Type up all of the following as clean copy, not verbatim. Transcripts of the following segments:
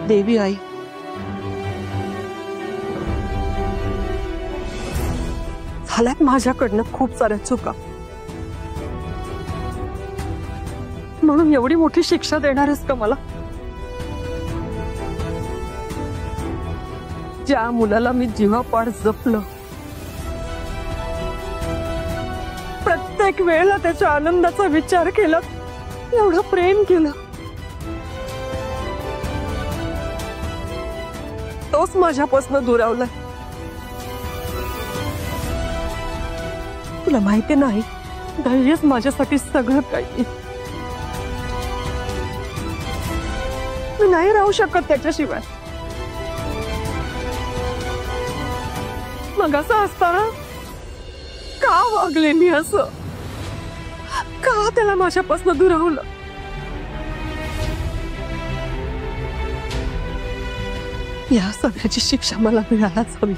देवी आई, झाल्यात माझ्याकडनं खूप साऱ्या चुका, म्हणून एवढी मोठी शिक्षा देणारच का मला? ज्या मुलाला मी जीवापाड जपलं, प्रत्येक वेळेला त्याच्या आनंदाचा विचार केला, एवढं प्रेम केलं, तोच माझ्यापासून दुरावलाय. तुला माहिती नाही, धैर्यच माझ्यासाठी सगळं काही. मी नाही राहू शकत त्याच्याशिवाय. मग असं असताना का वागले मी असं? का त्याला माझ्यापासून दुरावलं? या सगळ्याची शिक्षा मला मिळायलाच हवी.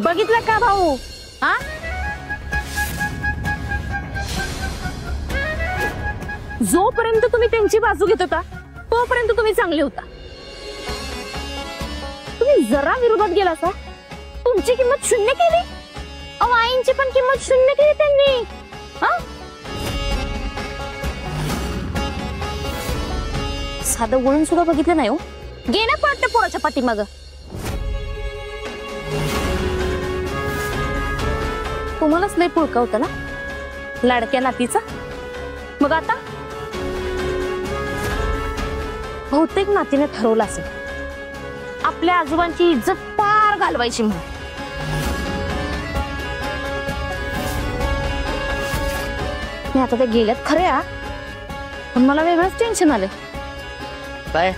बघितलं का भाऊ? हा, जोपर्यंत तुम्ही त्यांची बाजू घेत होता तोपर्यंत तुम्ही चांगले होता. तुम्ही जरा विरोधात गेला सा, तुमची किंमत शून्य केली. अहो, आईंची पण किंमत शून्य केली त्यांनी. हा, साधं वळण सुद्धा बघितलं नाही हो. गेल्या पळत पोराच्या पाठीमागं. तुम्हालाच लय पुळका होता ना लाडक्या नातीचा. मग आता बहुतेक नातीने ठरवलं असेल आपल्या आजोबांची इज्जत पार घालवायची म्हणून. मी आता ते गेल्यात खऱ्या, पण मला वेगळंच टेन्शन आलंय. काय?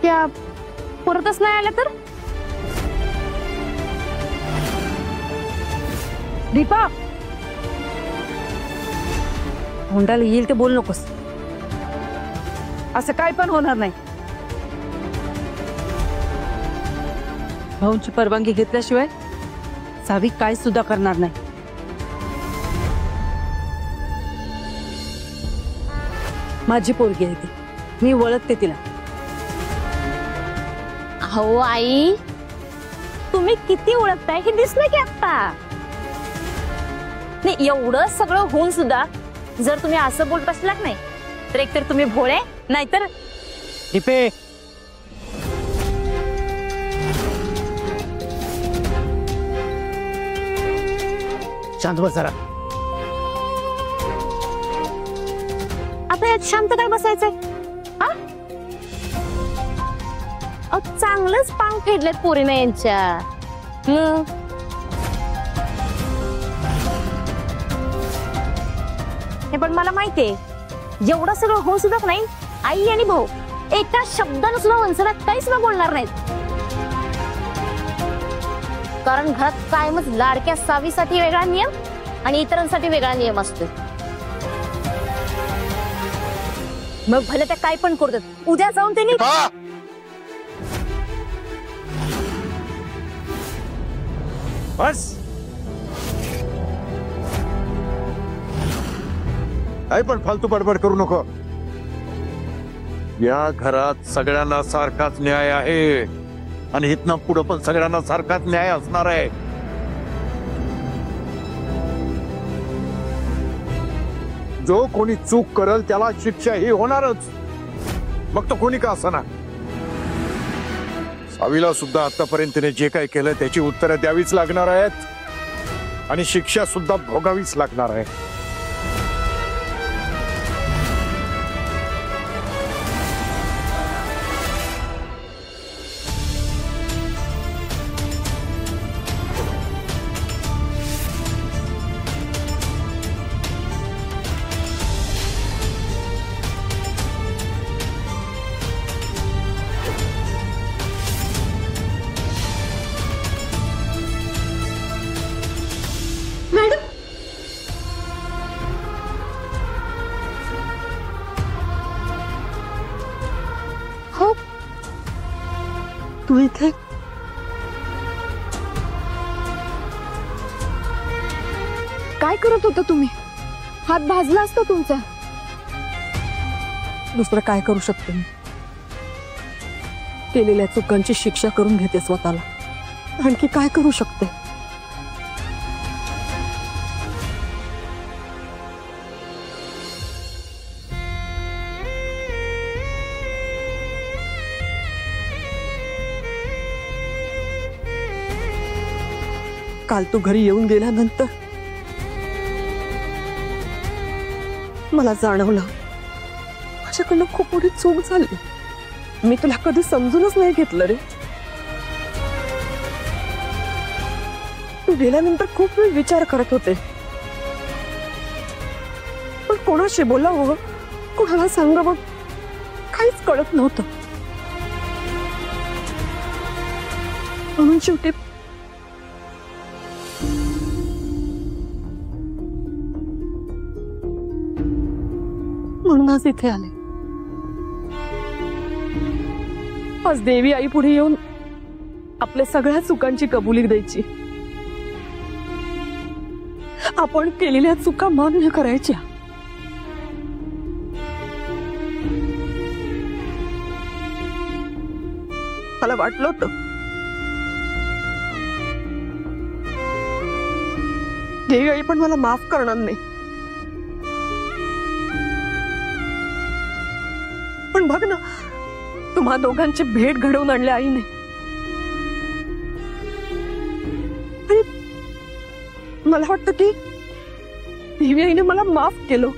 त्या परतच नाही आल्या तर? दीपा, हुंडाला येईल ते बोल नकोस. असं काय पण होणार नाही. भाऊंची परवानगी घेतल्याशिवाय सावी काय सुद्धा करणार नाही. माझी पोरगी आहे ती, मी ओळखते तिला. हो आई, तुम्ही किती ओळखताय हे दिसलं की आता. नाही, एवढं सगळं होऊन सुद्धा जर तुम्ही असं बोलत असलात नाही तर एकतर तुम्ही भोळे, नाहीतर दीपे. शांत बस जरा. आता यात शांत काय बसायचंय? हा, चांगलंच पांग फेडलेत पोरीने यांच्या. हे पण मला माहितीये, एवढं सगळं होऊन सुद्धा नाही आई आणि भाऊ एका शब्दानं सुद्धा वंसला काहीच न बोलणार नाहीत. कारण घरात कायमच लाडक्या सावीसाठी वेगळा नियम आणि इतरांसाठी वेगळा नियम असतो. मग भले त्या काय पण करतात, उद्या जाऊन त्यांनी बस काय पण फालतू बडबड करू नको. या घरात सगळ्यांना सारखाच न्याय आहे आणि इथनं पुढं पण सगळ्यांना सारखाच न्याय असणार आहे. जो कोणी चूक करल त्याला शिक्षा ही होणारच, मग तो कोणी का असना. सावीला सुद्धा आतापर्यंत तिने जे काही केलं त्याची उत्तरं द्यावीच लागणार आहेत आणि शिक्षा सुद्धा भोगावीच लागणार आहे. तू इथे काय करत होता तुम्ही? हात भाजला असता तुमचा. दुसरं काय करू शकते मी? केलेल्या चुकांची शिक्षा करून घेते स्वतःला. आणखी काय करू शकते? काल तू घरी येऊन गेल्यानंतर मला जाणवलं माझ्याकडनं खूप मोठी चूक झाली. मी तुला कधी समजूनच नाही घेतलं रे. तू गेल्यानंतर खूप वेळ विचार करत होते, पण कोणाशी बोलावं, कोणाला सांगावं काहीच कळत नव्हतं. म्हणून शेवटी म्हणूनच इथे आले. आज देवी आई पुढे येऊन आपल्या सगळ्या चुकांची कबुली द्यायची. आपण केलेल्या चुका मान्य करायच्या. मला वाटलं होतं देवी आई पण मला माफ करणार नाही, पण बघ ना, तुम्हा दोघांची भेट घडवून आणल्या आईने. आणि मला वाटतं की देवी आईने मला माफ केलं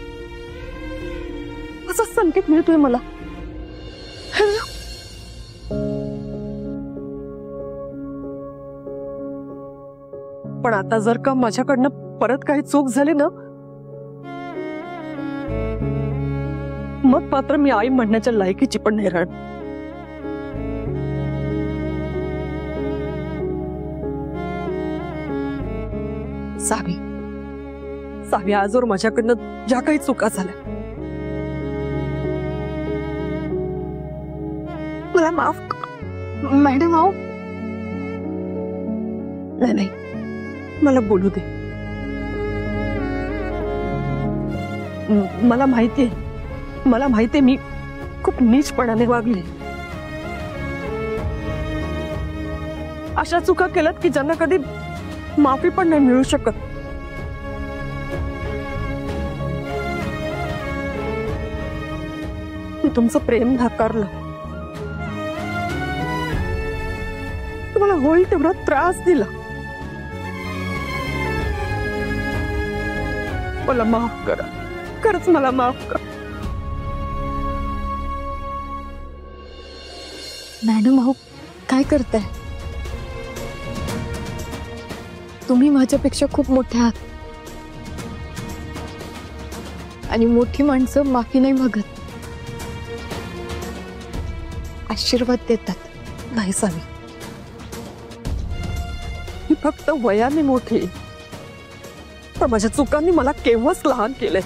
असा संकेत मिळतोय मला. पण आता जर का माझ्याकडनं परत काही चूक झाली ना, मग मात्र मी आई म्हणण्याच्या लायकीची पण नाही राहणार. सावी, सावी, आजवर माझ्याकडनं ज्या काही चुका झाल्या मला माफ कर. मॅडम आओ. नाही नाही, मला बोलू दे. मला माहितीये मी खूप नीचपणाने वागले. अशा चुका केल्यात की ज्यांना कधी माफी पण नाही मिळू शकत. मी तुमचं प्रेम नाकारलं. तुम्हाला होईल तेवढा त्रास दिला. मला माफ करा, खरंच मला माफ करा. मॅडम अहो, काय करताय तुम्ही? माझ्यापेक्षा खूप मोठे आहात आणि मोठी माणसं माफी नाही मागत, आशीर्वाद देतात. नाही सावी, मी फक्त वयाने मोठी, पण माझ्या चुकांनी मला केव्हाच लहान केलंय.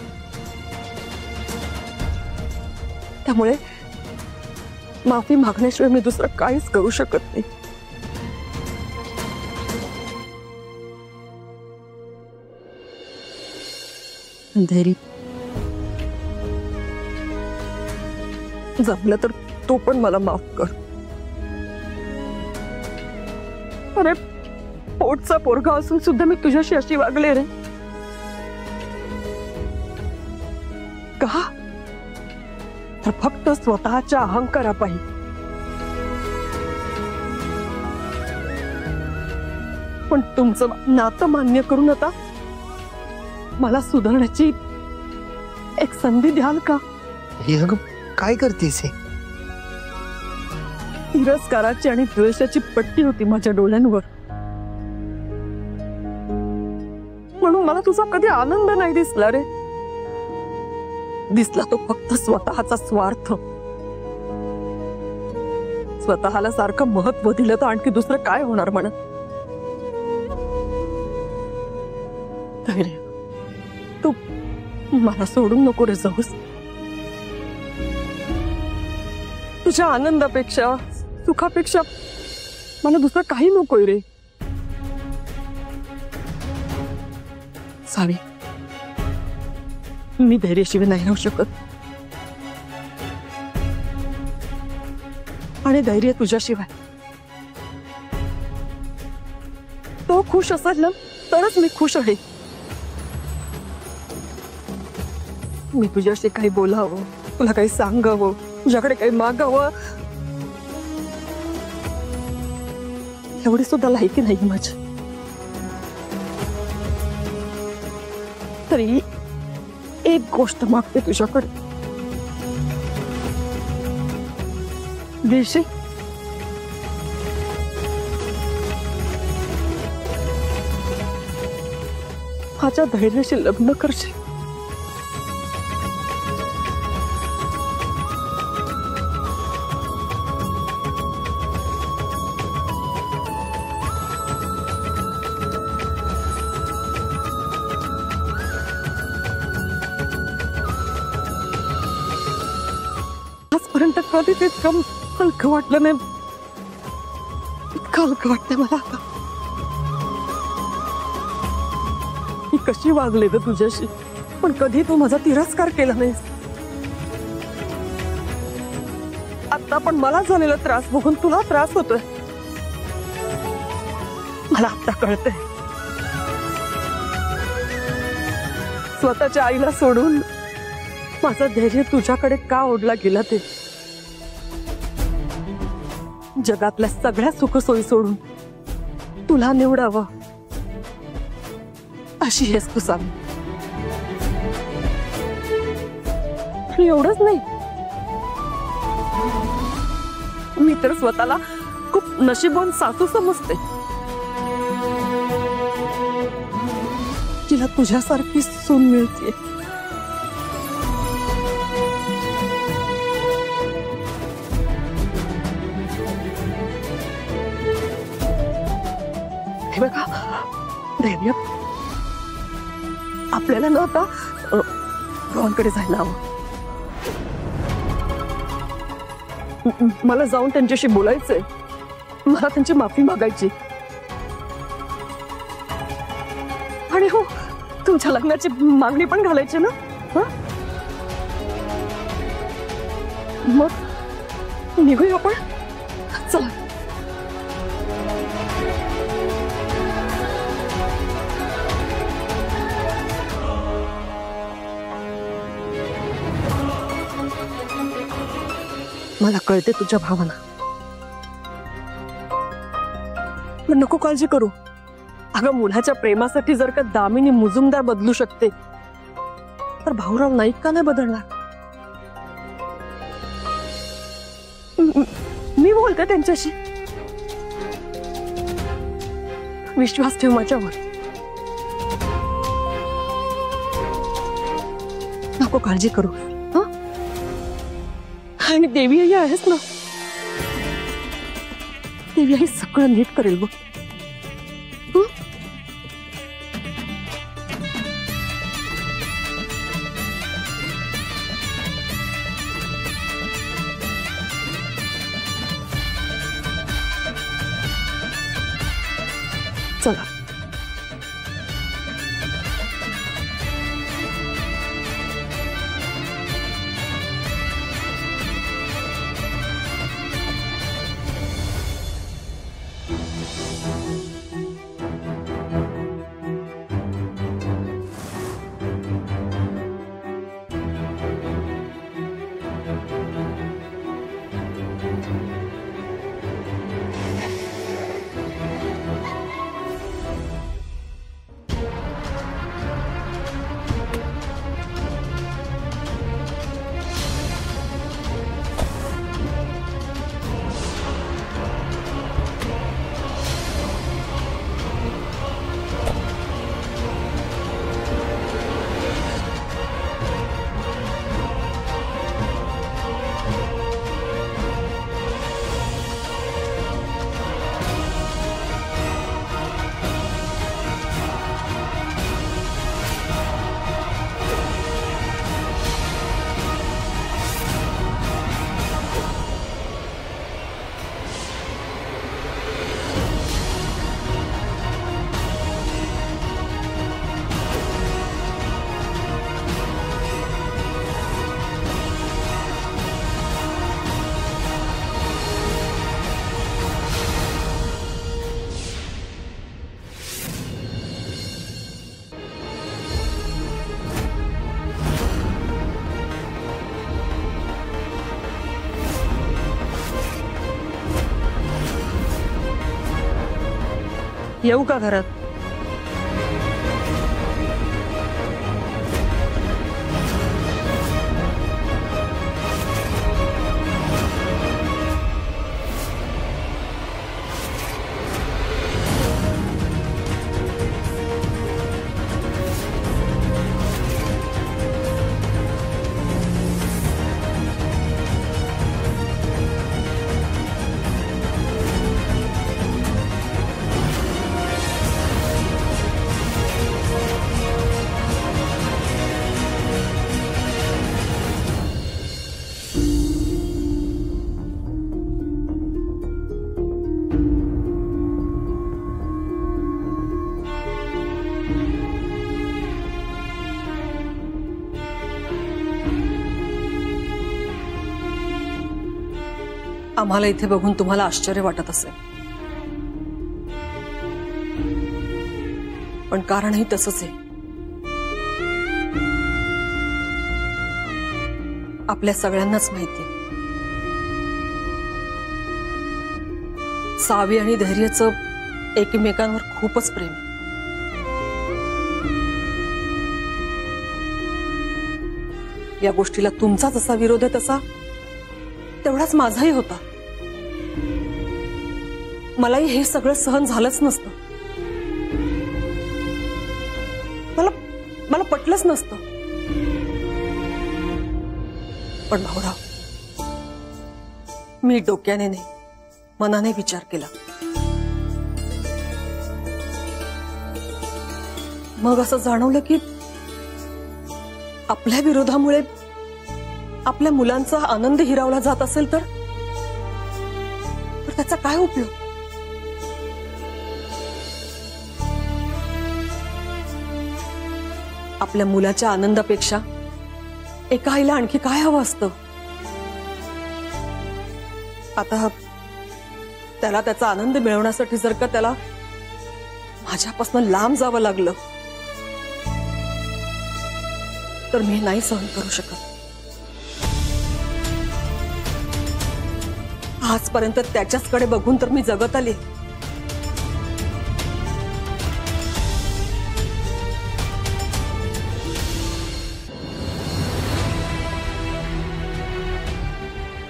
त्यामुळे माफी मागण्याशिवाय मी दुसरं काहीच करू शकत नाही. धैर्य, जमलं तर तू पण मला माफ कर. अरे पोटचा पोरगा असून सुद्धा मी तुझ्याशी अशी वागले रे. का? तर फक्त स्वतःच्या अहंकारापायी. पण तुमचं नातं मान्य करून आता मला सुधारण्याची एक संधी द्याल का? हे अगं काय करतेस हे? तिरस्काराची आणि द्वेषाची पट्टी होती माझ्या डोळ्यांवर, म्हणून मला तुझा कधी आनंद नाही दिसला रे. दिसला तो फक्त स्वतःचा स्वार्थ. स्वतःला सारखं महत्व दिलं तर आणखी दुसरं काय होणार म्हणत. तू मला सोडून नको रे जाऊस. तुझ्या आनंदापेक्षा सुखापेक्षा मला दुसरं काही नकोय रे. सावी, मी धैर्यशिवाय नाही राहू शकत. आणि धैर्य तुझ्याशिवाय. तो खुश असेल ना तरच मी खुश आहे. मी तुझ्याशी काही बोलावं, तुला काही सांगावं, तुझ्याकडे काही मागावं एवढी सुद्धा लायकी नाही माझी. तरी एक गोष्ट मागते तुझ्याकडे. देशी माझ्या धैर्याशी लग्न करशील. आजपर्यंत कधीच इतकं हलकं वाटलं नाही. इतकं हलकं वाटतंय मला आता. मी कशी वागले ग तुझ्याशी, पण कधी तू माझा तिरस्कार केला नाहीस. आता पण मला झालेला त्रास बघून तुला त्रास होतोय. मला आता कळतंय स्वतःच्या आईला सोडून माझं धैर्य तुझ्याकडे का ओढला गेला ते. जगातल्या सगळ्या सुखसोयी सोडून तुला निवडावं अशी हेच तू सांग. एवढंच नाही, मी तर स्वतःला खूप नशीबवान सासू समजते. तिला तुझ्यासारखी सून मिळते. हे बघा धैर्य, आपल्याला ना आता रोहनकडे जायला हवं. मला जाऊन त्यांच्याशी बोलायचंय. मला त्यांची माफी मागायची. आणि हो, तुमच्या लग्नाची मागणी पण घालायची ना. मग निघूया आपण. चला. मला कळते तुझ्या भावना, पण नको काळजी करू. अगं, मुलाच्या प्रेमासाठी जर का दामिनी मुजुमदार बदलू शकते तर भाऊराव नाईक का नाही बदलणार? मी बोलते त्यांच्याशी. विश्वास ठेव माझ्यावर. नको काळजी करू. आणि देवी आई आहेस ना, देवी आई सगळं नीट करेल बघ. चला. येऊ का घरात? आम्हाला इथे बघून तुम्हाला आश्चर्य वाटत असेल, पण कारणही तसंच आहे. आपल्या सगळ्यांनाच माहिती सावी आणि धैर्यचं एकमेकांवर खूपच प्रेम आहे. या गोष्टीला तुमचा जसा विरोध आहे तसा तेवढाच माझाही होता. मलाही हे सगळं सहन झालंच नसतं. मला पटलंच नसतं. पण भाऊराव, मी डोक्याने नाही मनाने विचार केला. मग असं जाणवलं की आपल्या विरोधामुळे आपल्या मुलांचा आनंद हिरावला जात असेल तर त्याचा काय उपयोग? आपल्या मुलाच्या आनंदापेक्षा एका आईला आणखी काय हवं असतं? आता त्याला त्याचा आनंद मिळवण्यासाठी जर का त्याला माझ्यापासून लांब जावं लागलं तर मी नाही सहन करू शकत. आजपर्यंत त्याच्याचकडे बघून तर मी जगत आले.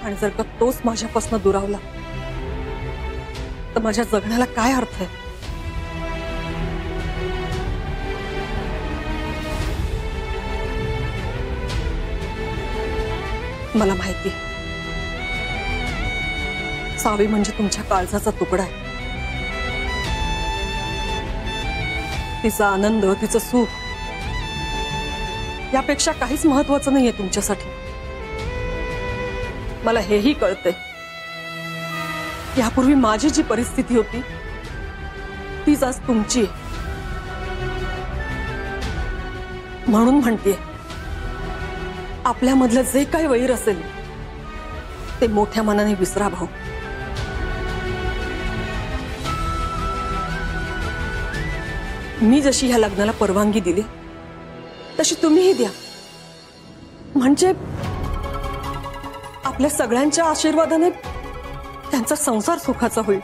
आणि जर का तोच माझ्यापासून दुरावला तर माझ्या जगण्याला काय अर्थ आहे? मला माहिती आहे सावी म्हणजे तुमच्या काळजाचा तुकडा आहे. तिचा आनंद, तिचं सुख यापेक्षा काहीच महत्वाचं नाहीये तुमच्यासाठी. मला हेही कळतंय यापूर्वी माझी जी परिस्थिती होती तीच आज तुमची आहे. म्हणून म्हणते, आपल्यामधलं जे काही वैर असेल ते मोठ्या मनाने विसरा भाऊ. मी जशी ह्या लग्नाला परवानगी दिली तशी तुम्हीही द्या. म्हणजे आपल्या सगळ्यांच्या आशीर्वादाने त्यांचा संसार सुखाचा होईल.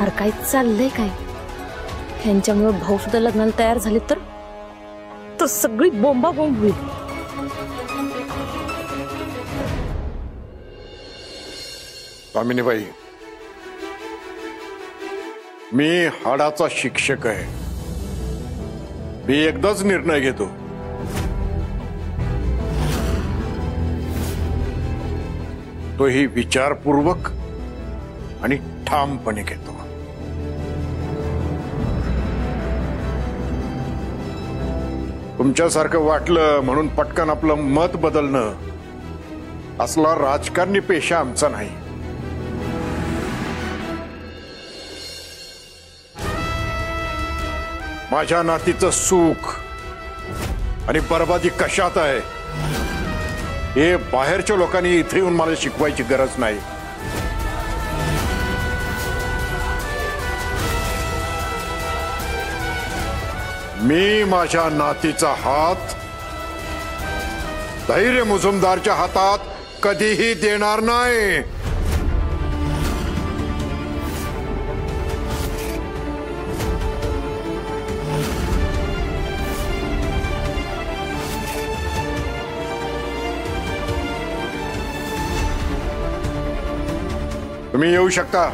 अरे काय चाललंय काय? ह्यांच्यामुळे भाऊ सुद्धा लग्नाला तयार झाले तर सगळी बोंबाबोंब होईल. दामिनीबाई, मी हाडाचा शिक्षक आहे. मी एकदाच निर्णय घेतो. तोही विचारपूर्वक आणि ठामपणे घेतो. तुमच्यासारखं वाटलं म्हणून पटकन आपलं मत बदलणं असला राजकारणी पेशा आमचा नाही. माझ्या नातीचं सुख आणि बर्बादी कशात आहे हे बाहेरच्या लोकांनी इथे येऊन मला शिकवायची गरज नाही. मी माझ्या नातीचा हात धैर्य मुजुमदारच्या हातात कधीही देणार नाही. तुम्ही येऊ शकता.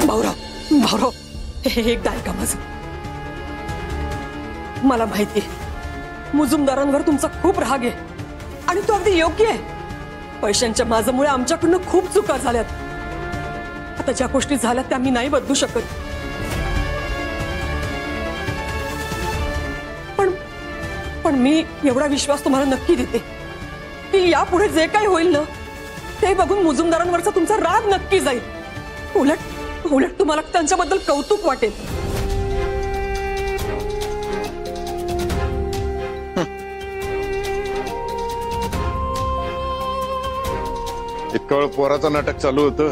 भाऊराव भाऊराव, हे एकदा ऐका माझं. मला माहितीये मुजुमदारांवर तुमचा खूप राग आहे आणि तो अगदी योग्य आहे. पैशांच्या माझ्यामुळे आमच्याकडून खूप चुका झाल्यात. आता ज्या गोष्टी झाल्यात त्या मी नाही बदलू शकत. पण मी एवढा विश्वास तुम्हाला नक्की देते की यापुढे जे काही होईल ना ते बघून मुजुमदारांवरचा तुमचा राग नक्की जाईल. उलट उलट तुम्हाला त्यांच्याबद्दल कौतुक वाटेल. इतका वेळ पोराचं नाटक चालू होतं.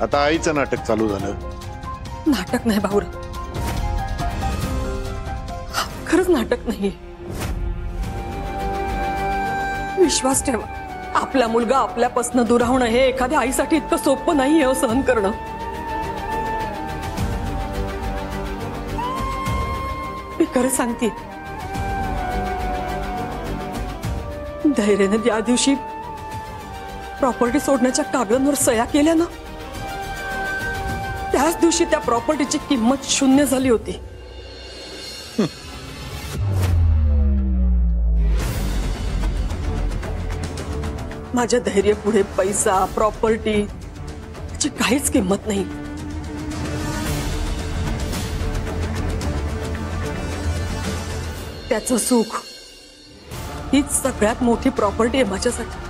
आता आईचं नाटक चालू झालं. नाटक नाही भाऊराव, खरंच नाटक नाही. विश्वास ठेवा, आपला मुलगा आपल्यापासून दूर राहणं हे एखाद्या आईसाठी इतकं सोपं नाहीये हो सहन करणं. मी खरं सांगते, धैर्याने त्या दिवशी प्रॉपर्टी सोडण्याच्या कागदांवर सह्या केल्या ना त्याच दिवशी त्या प्रॉपर्टीची किंमत 0 झाली होती. माझ्या धैर्य पुढे पैसा प्रॉपर्टी याची काहीच किंमत नाही. त्याचं सुख हीच सगळ्यात मोठी प्रॉपर्टी आहे माझ्यासाठी.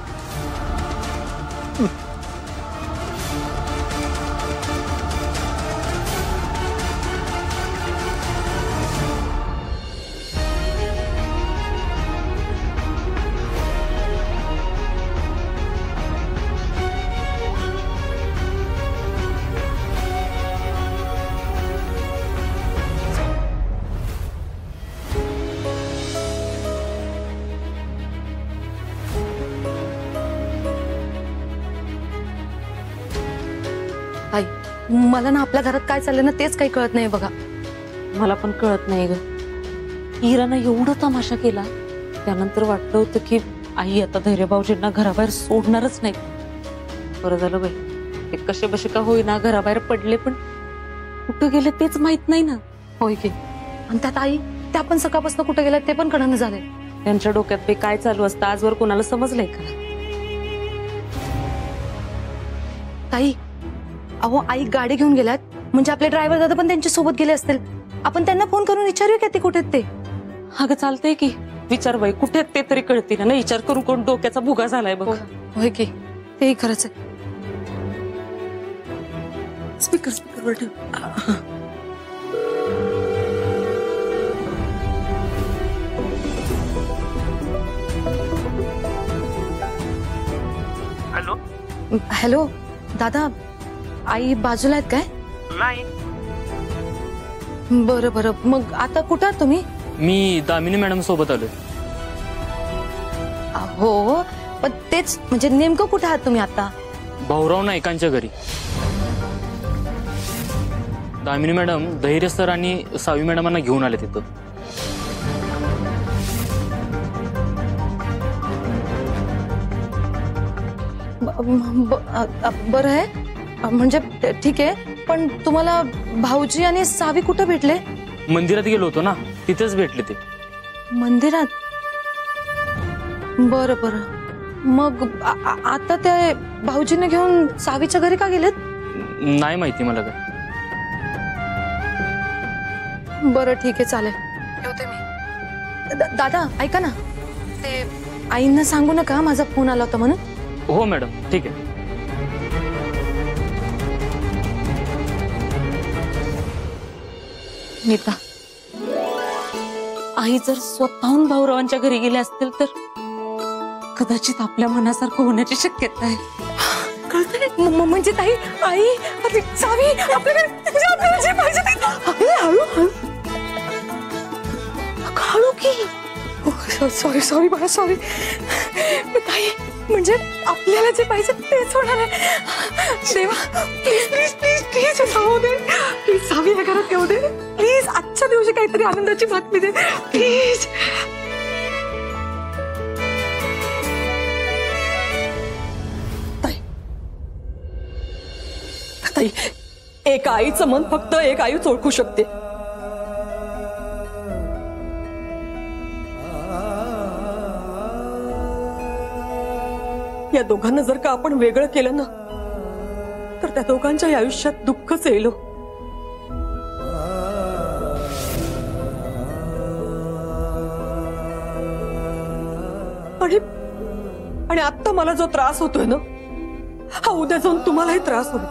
आई, मला ना आपल्या घरात काय चाललंय ना तेच काही कळत नाही बघा. मला पण कळत नाही ग. इरानं एवढा तमाशा केला त्यानंतर वाटलं होतं की आई आता धैर्यभाऊजींना घराबाहेर सोडणारच नाही. बरं झालं बाई, ते कसे बसे का होईना घराबाहेर पडले, पण कुठं गेले तेच माहित नाही ना. होय की. आणि त्यात आई त्या पण सकाळपासून कुठे गेल्या ते पण कळणं झालंय. त्यांच्या डोक्यात बे काय चालू असतं आजवर कोणाला समजलंय का? ताई, अहो आई गाडी घेऊन गेल्यात, म्हणजे आपले ड्रायव्हर दादा पण त्यांच्या सोबत गेले असतील. आपण त्यांना फोन करून विचारूया का ते कुठे आहेत ते. अगं चालतंय की, विचार बाई कुठे आहेत ते तरी कळतील ना. विचार करून कोण डोक्याचा भुगा झालाय बघ. होय की, तेही खरंच आहे. स्पीकर ठेव. हॅलो दादा, आई बाजूला आहेत काय? नाही. बरं बरं, मग आता कुठं आहात तुम्ही? मी दामिनी मॅडम सोबत आलोय. हो, पण तेच म्हणजे नेमकं कुठं आहात तुम्ही आता? भाऊराव नाईकांच्या घरी. दामिनी मॅडम धैर्य सर आणि सावी मॅडमांना घेऊन आले तिथं. बरं आहे, म्हणजे ठीक आहे, पण तुम्हाला भाऊजी आणि सावी कुठं भेटले? मंदिरात गेलो होतो ना, तिथेच भेटले ते. मंदिरात? बरं बरं, मग आता ते भाऊजींना घेऊन सावीच्या घरी का गेलेत? नाही माहिती मला काय. बरं ठीक आहे, चालेल, ठेवते मी. दादा ऐका ना, ते आईंना सांगू नका माझा फोन आला होता म्हणून. हो मॅडम, ठीक आहे. नीता, आई जर स्वतःहून भाऊरावांच्या घरी गेल्या असतील तर कदाचित आपल्या मनासारखं होण्याची शक्यता आहे. कळतंय? म्हणजे ताई, आई अरे सावी आपल्याला जे पाहिजे ते. हळू हळू हळू की. सॉरी बाळा, सॉरी. ताई, म्हणजे आपल्याला जे पाहिजे तेच होणार आहे. देवा, प्लीज प्लीज प्लीज प्लीज जाऊ दे. प्लीज सावी या घरात येऊ दे. प्लीज आजच्या दिवशी काहीतरी आनंदाची बातमी दे प्लीज. ताई, एक आईचं मन फक्त एक आईच ओळखू शकते. या दोघांना जर का आपण वेगळं केलं ना, तर त्या दोघांच्या आयुष्यात दुःखच येईल. आणि आता मला जो त्रास होतोय ना, हा उद्या जाऊन तुम्हालाही त्रास होईल.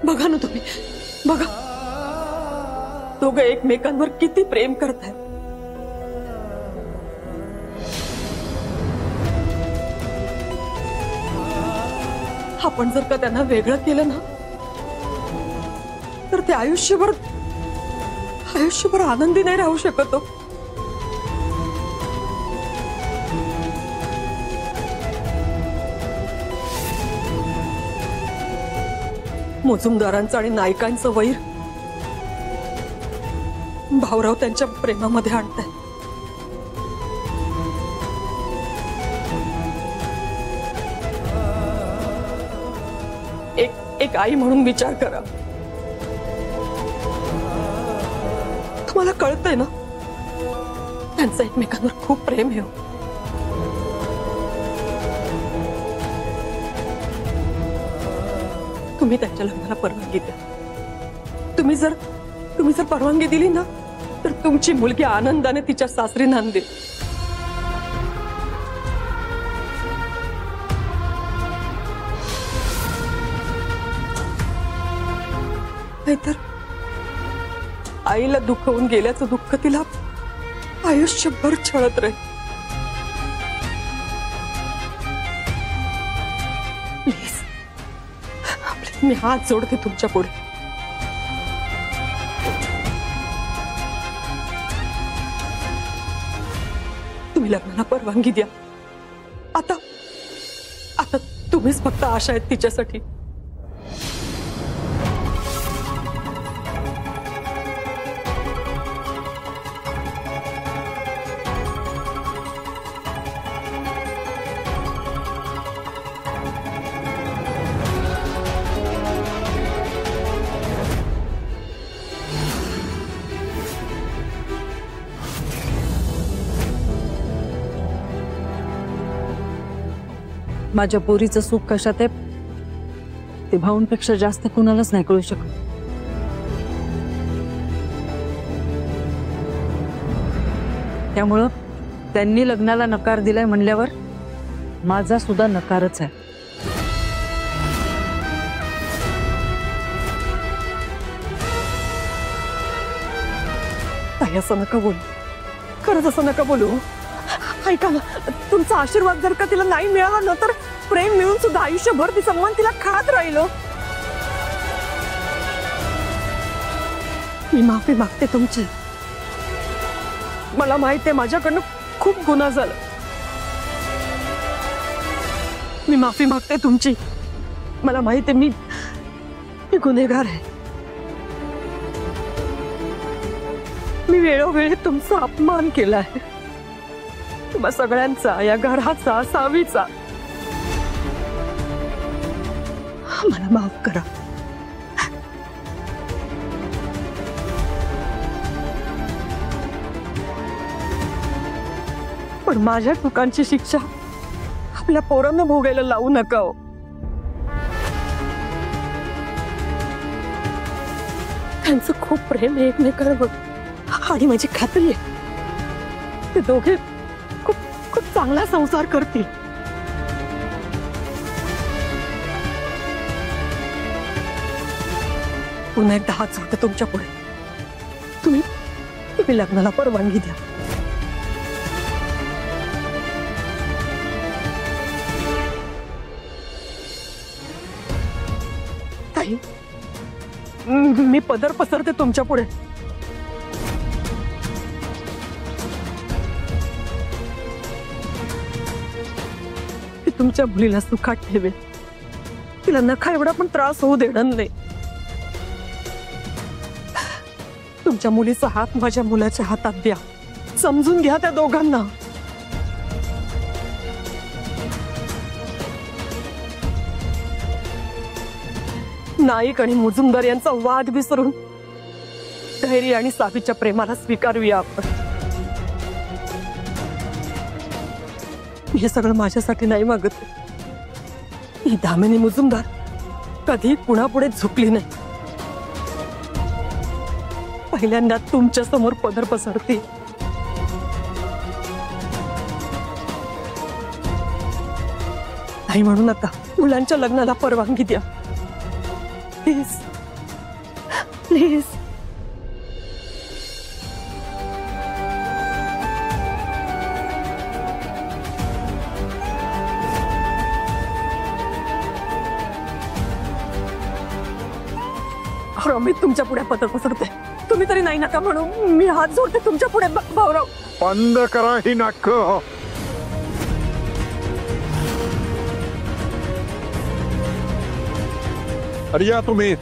बघा ना तुम्ही, बघा दोघं एकमेकांवर किती प्रेम करतायत. आपण जर का त्यांना वेगळं केलं ना, तर ते आयुष्यभर आनंदी नाही राहू शकत. मुजुमदारांचं आणि नायकांचं वैर भाऊराव त्यांच्या प्रेमामध्ये आणताय. एक आई म्हणून विचार करा. तुम्हाला कळतंय ना, त्यांचं एकमेकांवर खूप प्रेम आहे. तुम्ही त्यांच्या लग्नाला परवानगी द्या. तुम्ही जर परवानगी दिली ना, तर तुमची मुलगी आनंदाने तिच्या सासरी नांदेल. नाहीतर आईला दुखवून गेल्याचं दुःख तिला आयुष्यभर छळत राहील. प्लीज, मी हात जोडते तुमच्या पुढे. तुम्ही लग्नाला परवानगी द्या. आता तुम्हीच फक्त आशा आहेत तिच्यासाठी. माझ्या पोरीचं सुख कशात आहे ते भाऊंपेक्षा जास्त कुणालाच नाही कळू शकत. त्यामुळं त्यांनी लग्नाला नकार दिलाय म्हणल्यावर माझा सुद्धा नकारच आहे. ताई असं नका बोलू, खरंच असं नका बोलू. ऐका ना, तुमचा आशीर्वाद जर का तिला नाही मिळाला ना तर प्रेम मिळून सुद्धा आयुष्यभर ती सन्मान तिला खात राहील. मी माफी मागते तुमची. मला माहित आहे माझ्याकडनं खूप गुन्हा झाला. मी माफी मागते तुमची. मला माहित आहे मी गुन्हेगार आहे. मी वेळोवेळी तुमचा अपमान केलाय, तुम्हा सगळ्यांचा, या घराचा, सावीचा. मला माफ करा. पण माझ्या चुकांची शिक्षा आपल्या पोरांना भोगायला लावू नका हो. त्यांचं खूप प्रेम आहे एकमेकांवर आणि माझी खात्री आहे ते दोघे खूप खूप चांगला संसार करतील. पुन्हा एकदा हात जोडते तुमच्या पुढे. तुम्ही लग्नाला परवानगी द्या. ताई, मी पदर पसरते तुमच्या पुढे. मी तुमच्या मुलीला सुखात ठेवेल. तिला नखा एवढा पण त्रास होऊ देणार नाही. तुमच्या मुलीचा हात माझ्या मुलाच्या हातात द्या. समजून घ्या त्या दोघांना. नाईक आणि मुजुमदार यांचा वाद विसरून धैर्य आणि सावीच्या प्रेमाला स्वीकारूया आपण. हे सगळं माझ्यासाठी नाही मागत. ही दामिनी मुजुमदार कधी कुणापुढे झुकली नाही. पहिल्यांदा तुमच्या समोर पदर पसरते. नाही म्हणू नका. मुलांच्या लग्नाला परवानगी द्या प्लीज, प्लीज. मी तुमच्या पुढे पदर पसरते. तुम्ही तरी नाही नका म्हणू. मी हात जोडते तुमच्या पुढे. भाऊराव, बंद करा ही नाटकं. अरे या तुम्ही.